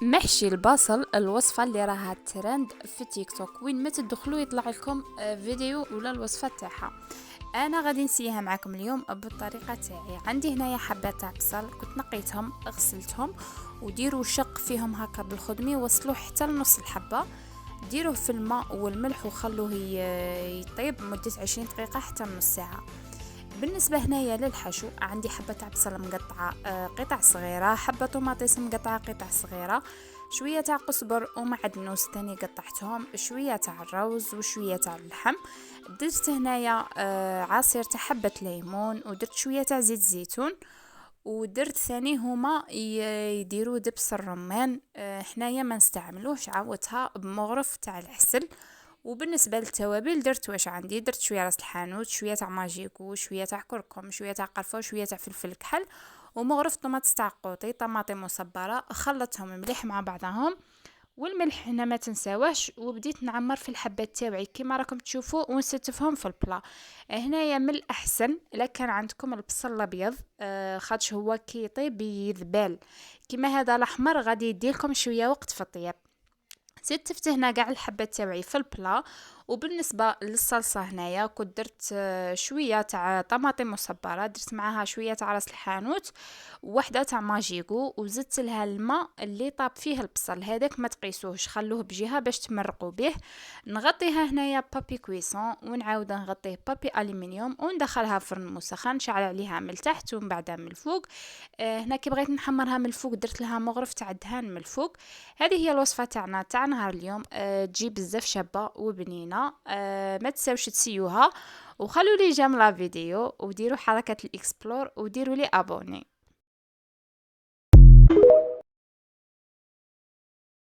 محشي البصل، الوصفة اللي راها ترند في تيك توك. وين ما تدخلوا يطلع لكم فيديو ولا الوصفة تاعها. انا غادي نسيها معكم اليوم بالطريقه تاعي. عندي هنايا حبات تاع بصل، كنت نقيتهم غسلتهم، وديروا شق فيهم هكا بالخدمي، وصلوه حتى لنص الحبه. ديروه في الماء والملح وخلوه يطيب مده 20 دقيقه حتى نص ساعه. بالنسبة هنايا للحشو، عندي حبة تاع بصل مقطعة قطع صغيرة، حبة طماطيس مقطعة قطع صغيرة، شوية تاع قزبر ومعدنوس تاني قطعتهم، شوية تاع الروز وشوية تاع اللحم. درت هنايا عصير تاع حبة ليمون، ودرت شوية تاع زيت زيتون، ودرت ثاني هما يديروا دبس الرمان. حنايا ما نستعملوش، عوضتها بمغرف تاع العسل. وبالنسبه للتوابل درت واش عندي، درت شويه راس الحانوت، شويه تاع ماجيكو، شويه تاع كركم، شويه تاع قرفه، وشويه تاع فلفل كحل، ومغرف طماط تاع قوطي، طماطم مصبره، خلطتهم مليح مع بعضهم. والملح هنا ما تنساوهش. وبديت نعمر في الحبات تاوعي كيما راكم تشوفوا، ونستفهم في البلا. هنايا من الاحسن الا كان عندكم البصل الابيض، خاطش هو كي يطيب يذبال. كيما هذا الاحمر غادي يديلكم شويه وقت في الطياب. ستفت هنا قاع الحبات تاوعي في البلا. وبالنسبه للصلصه هنايا كنت درت شويه تاع طماطم مصبره، درت معاها شويه تاع راس الحانوت، وحده تاع ماجيكو، وزدت لها الماء اللي طاب فيه البصل هذاك، ما تقيسوهش، خلوه بجهه باش تمرقوا به. نغطيها هنايا بابي كويسون، ونعاود نغطيه بابي الومنيوم، وندخلها فرن مسخن، نشعل عليها من التحت ومن بعدها من الفوق. هنا كي بغيت نحمرها من الفوق درت لها مغرف تاع الدهان من الفوق. هذه هي الوصفه تاعنا تاع نهار اليوم. تجي بزاف شابه وبنينه. ما تساوش تسيوها، وخلوا لي جيم لا فيديو، وديروا حركه الاكسبلور، وديروا لي ابوني.